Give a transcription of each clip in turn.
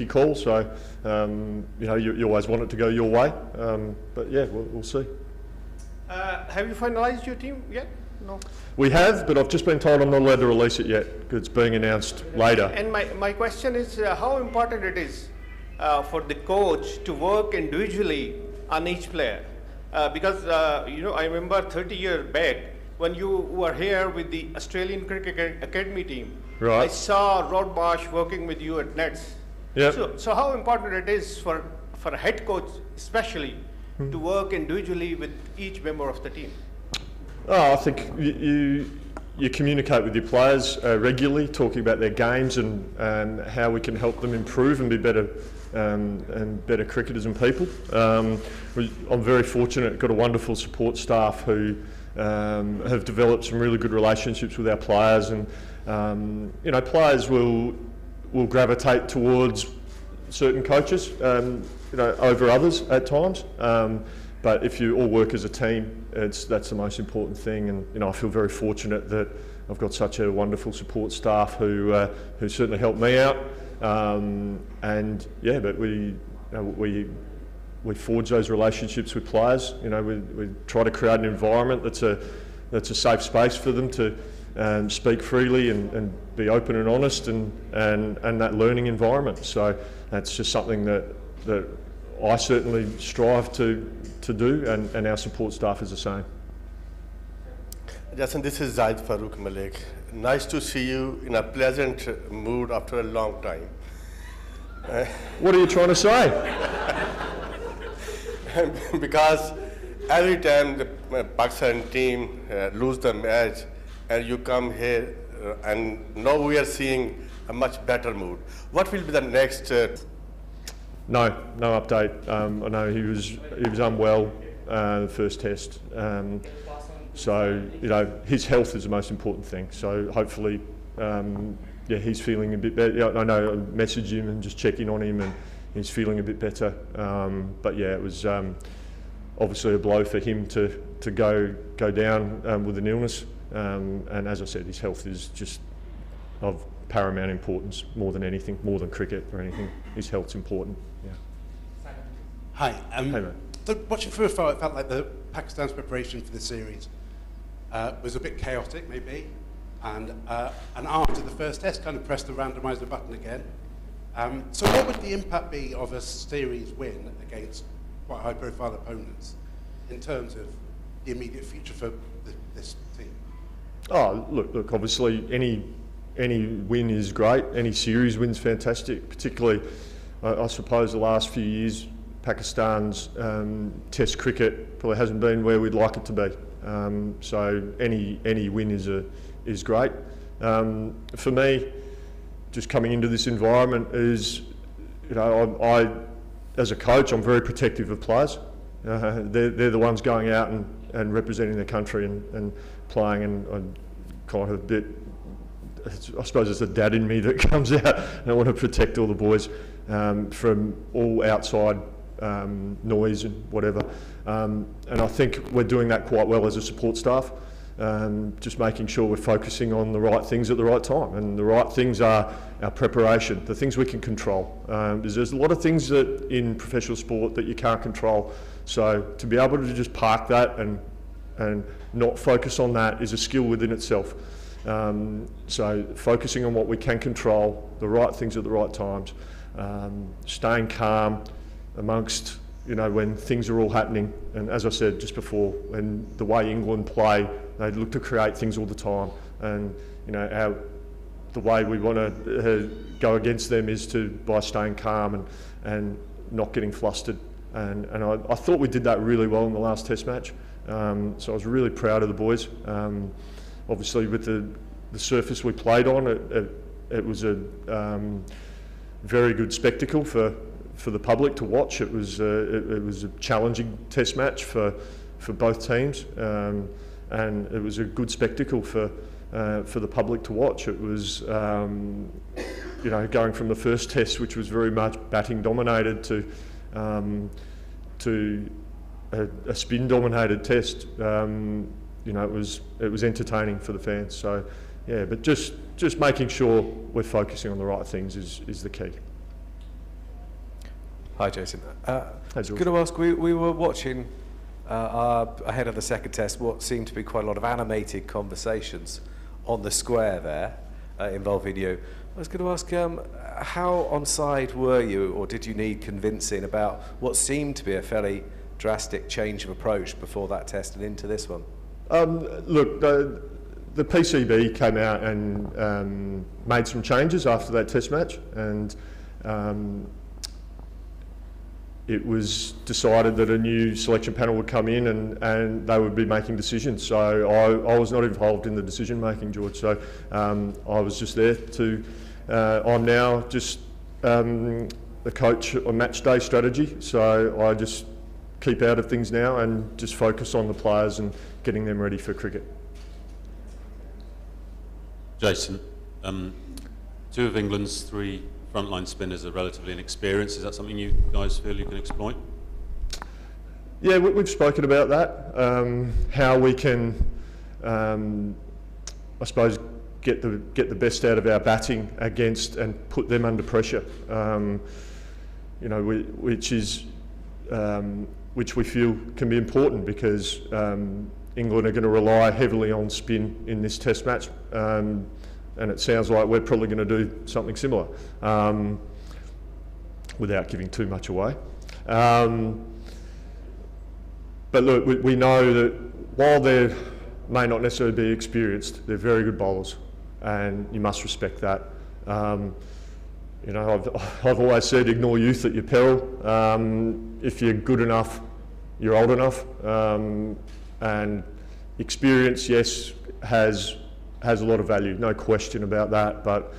50-50 call. So you know, you always want it to go your way. But yeah, we'll see. Have you finalised your team yet? No. We have, but I've just been told I'm not allowed to release it yet because it's being announced later. And my question is how important it is for the coach to work individually on each player. Because you know, I remember 30 years back when you were here with the Australian Cricket Academy team. Right. I saw Rod Marsh working with you at Nets. Yep. So how important it is for a head coach especially to work individually with each member of the team? Oh, I think you communicate with your players regularly, talking about their games and how we can help them improve and be better and better cricketers and people. I'm very fortunate, got a wonderful support staff who have developed some really good relationships with our players, and you know, players will gravitate towards certain coaches, you know, over others at times. But if you all work as a team, that's the most important thing. And you know, I feel very fortunate that I've got such a wonderful support staff who certainly helped me out. And yeah, but we forge those relationships with players. You know, we try to create an environment that's a safe space for them to speak freely and be open and honest, and that learning environment. So that's just something that I certainly strive to do, and our support staff is the same. Jason, this is Zaid Farooq Malik. Nice to see you in a pleasant mood after a long time. What are you trying to say? Because every time the Pakistan team lose the match and you come here and now we are seeing a much better mood. What will be the next? No update. I know he was unwell the first test. So you know, his health is the most important thing. So hopefully, yeah, he's feeling a bit better. I know I messaged him and just checking on him, and he's feeling a bit better. But yeah, it was obviously a blow for him to go down with an illness. And as I said, his health is just of paramount importance, more than anything, more than cricket or anything. His health's important. Yeah. Hi. Hey, mate. So watching from afar, it felt like the Pakistan's preparation for the series was a bit chaotic, maybe, and after the first test, kind of pressed the randomizer button again. So what would the impact be of a series win against quite high-profile opponents in terms of the immediate future for this team? Oh, look. Obviously, any win is great. Any series win's fantastic. Particularly, I suppose, the last few years, Pakistan's Test cricket probably hasn't been where we'd like it to be. So any win is great. For me, just coming into this environment is, you know, I as a coach, I'm very protective of players. They're the ones going out and representing their country and playing, and I'm kind of a bit, I suppose it's a dad in me that comes out, and I want to protect all the boys from all outside noise and whatever. And I think we're doing that quite well as a support staff, just making sure we're focusing on the right things at the right time. And the right things are our preparation, the things we can control. There's a lot of things that in professional sport that you can't control. So to be able to just park that and not focus on that is a skill within itself. So focusing on what we can control, the right things at the right times, staying calm amongst, you know, when things are all happening. And as I said just before, when the way England play, they look to create things all the time. And you know, the way we want to go against them is by staying calm and not getting flustered. And I thought we did that really well in the last Test match. So I was really proud of the boys. Obviously, with the surface we played on, it was a very good spectacle for the public to watch. It was a challenging Test match for both teams, and it was a good spectacle for the public to watch. It was you know, going from the first Test, which was very much batting dominated, to a spin dominated Test. You know, it was entertaining for the fans. So yeah, but just making sure we're focusing on the right things is the key. Hi, Jason. Hi, George. Going to ask, we were watching ahead of the second test what seemed to be quite a lot of animated conversations on the square there involving you. I was going to ask, how on side were you, or did you need convincing about what seemed to be a fairly drastic change of approach before that test and into this one? Look, the PCB came out and made some changes after that test match, and it was decided that a new selection panel would come in and they would be making decisions. So I was not involved in the decision making, George. So I was just there to, I'm now just the coach on match day strategy. So I just keep out of things now and just focus on the players and getting them ready for cricket. Jason, 2 of England's 3 frontline spinners are relatively inexperienced. Is that something you guys feel you can exploit? Yeah, we've spoken about that. How we can, I suppose, get the best out of our batting against and put them under pressure. You know, which we feel can be important because England are going to rely heavily on spin in this Test match. And it sounds like we're probably going to do something similar, without giving too much away. But look, we know that while they may not necessarily be experienced, they're very good bowlers, and you must respect that. You know, I've always said, ignore youth at your peril. If you're good enough, you're old enough, and experience, yes, has a lot of value, no question about that, but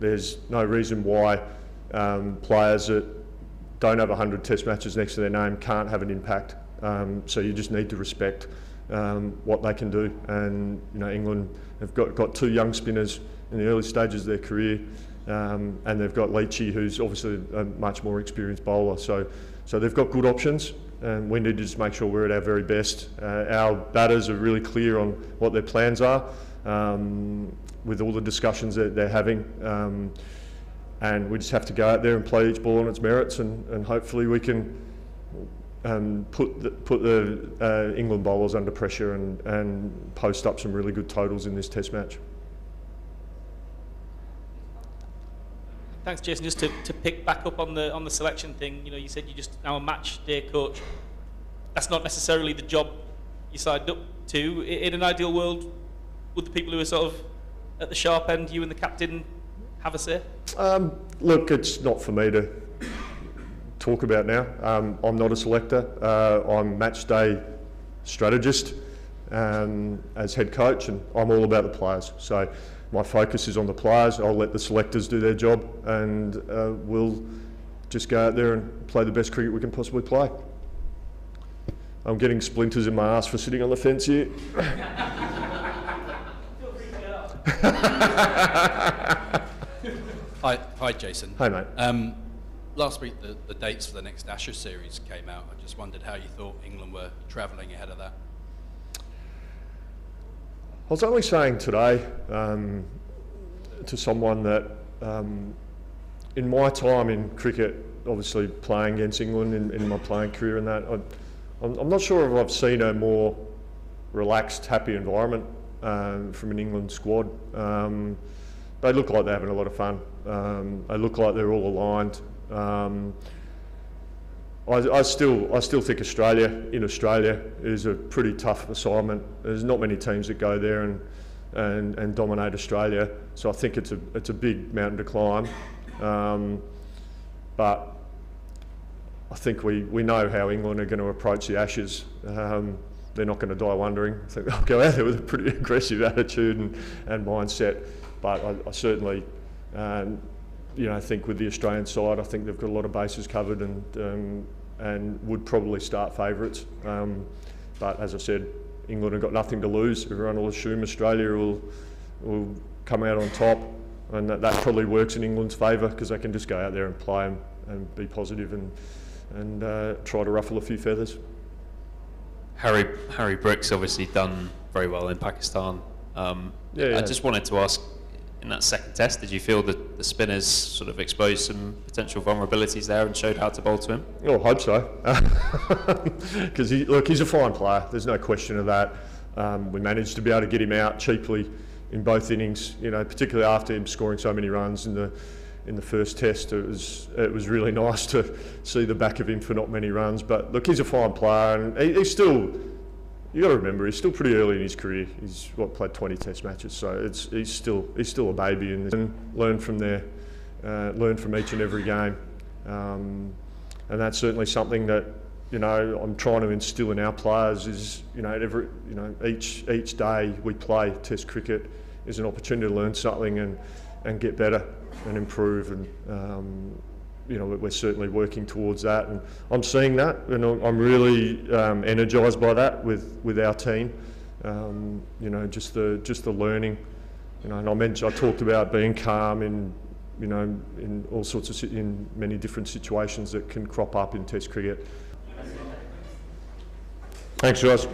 there's no reason why players that don't have 100 test matches next to their name can't have an impact. So you just need to respect what they can do. And you know, England have got 2 young spinners in the early stages of their career, and they've got Leachy, who's obviously a much more experienced bowler. So they've got good options, and we need to just make sure we're at our very best. Our batters are really clear on what their plans are. With all the discussions that they're having, and we just have to go out there and play each ball on its merits, and hopefully we can put the England bowlers under pressure and post up some really good totals in this Test match. Thanks, Jason. Just to pick back up on the selection thing, you know, you said you're just now a match day coach. That's not necessarily the job you signed up to. In an ideal world, would the people who are sort of at the sharp end, you and the captain, have a say? Look, it's not for me to talk about now. I'm not a selector. I'm match day strategist as head coach, and I'm all about the players. So my focus is on the players. I'll let the selectors do their job, and we'll just go out there and play the best cricket we can possibly play. I'm getting splinters in my ass for sitting on the fence here. Hi, Jason. Hi, mate. Last week, the dates for the next Ashes series came out. I just wondered how you thought England were travelling ahead of that. I was only saying today to someone that in my time in cricket, obviously playing against England in my playing career and that, I'm not sure if I've seen a more relaxed, happy environment from an England squad. They look like they're having a lot of fun. They look like they're all aligned. I still think Australia is a pretty tough assignment. There's not many teams that go there and dominate Australia, so I think it's a big mountain to climb. But I think we know how England are going to approach the Ashes. They're not going to die wondering. I think they'll go out there with a pretty aggressive attitude and mindset. But I certainly, think with the Australian side, I think they've got a lot of bases covered and would probably start favourites. But as I said, England have got nothing to lose. Everyone will assume Australia will come out on top, and that probably works in England's favour because they can just go out there and play and be positive and try to ruffle a few feathers. Harry Brick's obviously done very well in Pakistan. I just wanted to ask, in that second test? Did you feel that the spinners sort of exposed some potential vulnerabilities there and showed how to bowl to him? Oh, I hope so. Because he's a fine player. There's no question of that. We managed to be able to get him out cheaply in both innings. You know, particularly after him scoring so many runs in the first test. It was really nice to see the back of him for not many runs. But look, he's a fine player, and he's still. You got to remember, he's still pretty early in his career. He's played 20 Test matches, so he's still a baby, and learn from there, learn from each and every game, and that's certainly something that I'm trying to instill in our players. Is each day we play Test cricket is an opportunity to learn something and get better and improve, and we're certainly working towards that, and I'm seeing that, and I'm really energised by that with our team. Just the learning, and I talked about being calm in all sorts of in many different situations that can crop up in Test cricket. Thanks, guys.